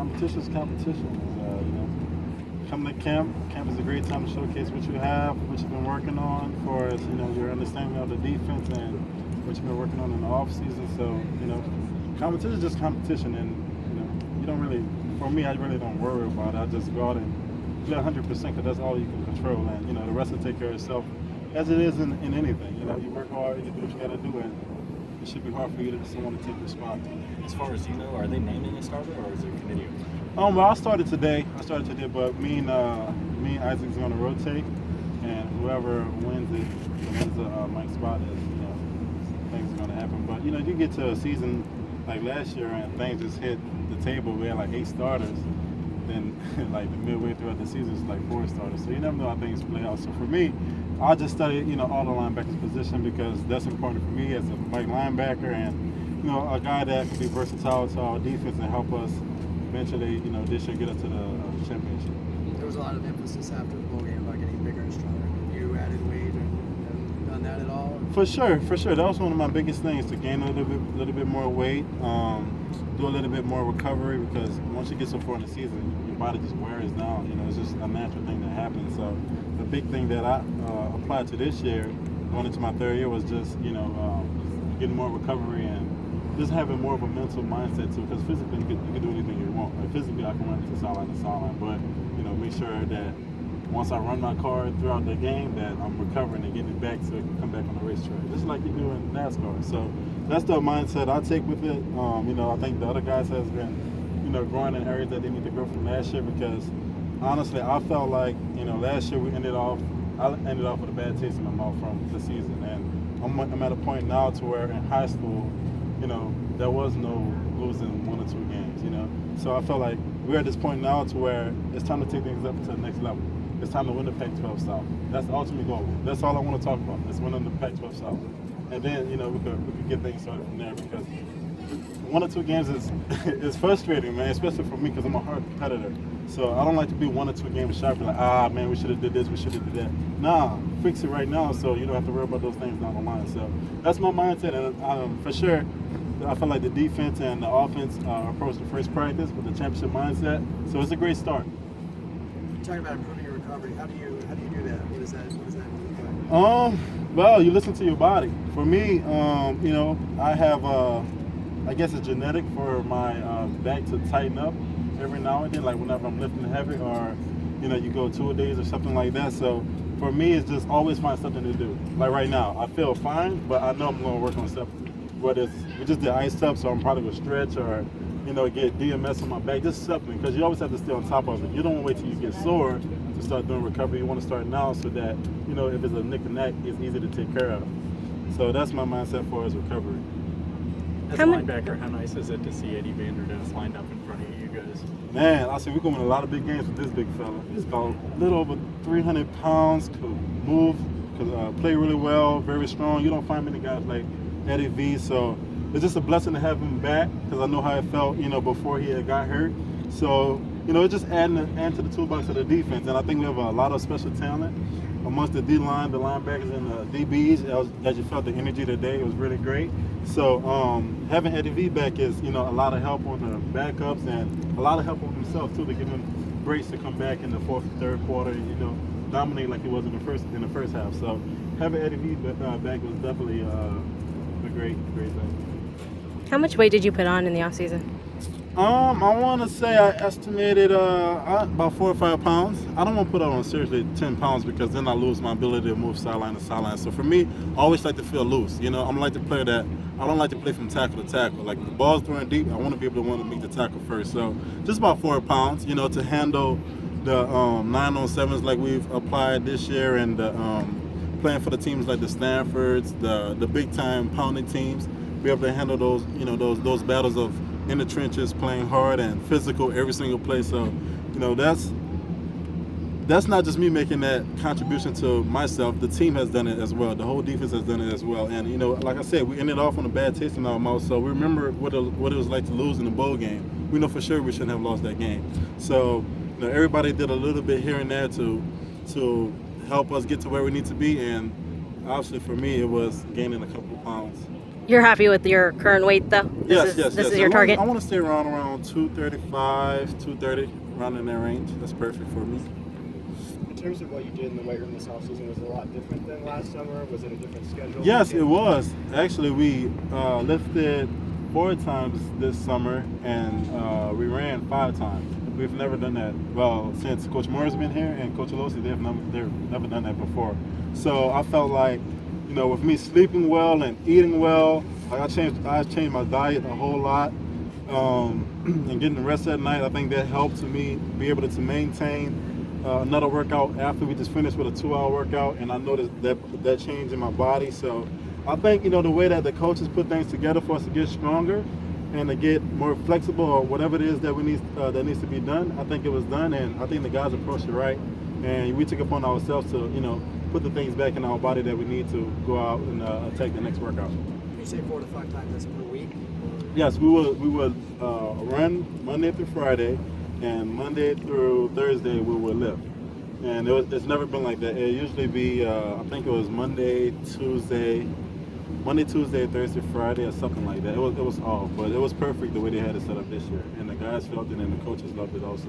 competition's competition. Come to camp. Camp is a great time to showcase what you have, what you've been working on, for your understanding of the defense and what you've been working on in the off season. So competition is just competition, and you don't really. For me, I really don't worry about it. I just go out and play 100% because that's all you can control, and the rest will take care of itself, as it is in anything. You work hard, you do what you got to do, and it should be hard for you to someone to take your spot. As far as you know, are they naming a starter or is it a committee? Well, I started today, but me and Isaac's going to rotate, and whoever wins Mike's spot is, things are going to happen. But you get to a season like last year and things just hit the table. We had like 8 starters. Then like the midway throughout the season, it's like 4 starters. So you never know how things play out. So for me, I just study all the linebackers position because that's important for me as a white linebacker and a guy that can be versatile to our defense and help us eventually this year get us to the championship. There was a lot of emphasis after the bowl game about getting bigger and stronger. You added weight and done that at all? For sure. That was one of my biggest things, to gain a little bit more weight, do a little bit more recovery, because once you get so far in the season, your body just wears down. It's just a natural thing that happens. So the big thing that I applied to this year, going into my 3rd year, was just getting more recovery and just having more of a mental mindset too. Because physically you can do anything you want. Like physically I can run to sideline to sideline, but make sure that once I run my car throughout the game, that I'm recovering and getting it back so it can come back on the racetrack, just like you do in NASCAR. So that's the mindset I take with it. I think the other guys has been, growing in areas that they need to grow from last year, because honestly, I felt like, last year I ended off with a bad taste in my mouth from the season, and I'm at a point now to where in high school, there was no losing 1 or 2 games, So I felt like we're at this point now to where it's time to take things up to the next level. It's time to win the Pac-12 South. That's the ultimate goal. That's all I want to talk about. It's winning the Pac-12 South. And then, we could get things started from there, because 1 or 2 games is frustrating, man, especially for me, because I'm a hard competitor. So I don't like to be 1 or 2 games sharp and like, man, we should have did this, we should have did that. Nah, fix it right now so you don't have to worry about those things down the line. So that's my mindset, and for sure, I feel like the defense and the offense approach the first practice with the championship mindset. So it's a great start. Talking about improving your recovery, how do you do that? What does that look like? Well, you listen to your body. For me, I have I guess it's genetic for my back to tighten up every now and then, like whenever I'm lifting heavy, or you go 2 days or something like that. So for me, it's just always find something to do. Like right now, I feel fine, but I know I'm going to work on something. Whether we just did ice tub, so I'm probably going to stretch, or get DMS on my back, just something, because you always have to stay on top of it. You don't want to wait till you get sore to start doing recovery. You want to start now so that if it's a nick and neck, it's easy to take care of. So that's my mindset for his recovery. As a linebacker, how nice is it to see Eddie Vanderdoes lined up in front of you guys? Man, I see we're going to win a lot of big games with this big fella. He's got a little over 300 pounds, could move, could play really well, very strong. You don't find many guys like Eddie V, so it's just a blessing to have him back, because I know how it felt, before he had got hurt. So, it's just adding to the toolbox of the defense, and I think we have a lot of special talent amongst the D-line, the linebackers, and the DBs. As you felt the energy today, it was really great. So having Eddie V back is, a lot of help on the backups, and a lot of help on himself too, to give him grace to come back in the 4th and 3rd quarter, dominate like he was in the first half. So having Eddie V back was definitely a great thing. How much weight did you put on in the off season? I want to say I estimated about 4 or 5 pounds. I don't want to put on seriously 10 pounds, because then I lose my ability to move sideline to sideline. So for me, I always like to feel loose. I'm like the player that I don't like to play from tackle to tackle. Like if the ball's throwing deep, I want to be able to make the tackle first. So just about 4 pounds, to handle the 9-on-7s like we've applied this year, and playing for the teams like the Stanfords, the big time pounding teams, be able to handle those those battles of in the trenches, playing hard and physical every single play. So that's not just me making that contribution to myself. The team has done it as well. The whole defense has done it as well. And like I said, we ended off on a bad taste in our mouth. So we remember what it was like to lose in the bowl game. We know for sure we shouldn't have lost that game. So everybody did a little bit here and there to help us get to where we need to be. And obviously for me, it was gaining a couple of pounds. You're happy with your current weight, though? Yes. This is your target? I want to stay around 235, 230, around in that range. That's perfect for me. In terms of what you did in the weight room this offseason, was it a lot different than last summer? Was it a different schedule? Yes, it was. Actually, we lifted 4 times this summer, and we ran 5 times. We've never done that. Well, since Coach Moore's been here and Coach Alosi, they've never done that before. So I felt like, with me sleeping well and eating well, I changed my diet a whole lot, and getting the rest at night. I think that helped me be able to maintain another workout after we just finished with a 2-hour workout, and I noticed that change in my body. So I think the way that the coaches put things together for us to get stronger and to get more flexible, or whatever it is that we need that needs to be done, I think it was done, and I think the guys approached it right, and we took upon ourselves to put the things back in our body that we need to go out and take the next workout. You say 4 to 5 times that's per week? Yes, we would run Monday through Friday, and Monday through Thursday we would lift. And it's never been like that. It usually be I think it was Monday, Tuesday, Thursday, Friday, or something like that. It was off, but it was perfect the way they had it set up this year, and the guys felt it, and the coaches loved it also.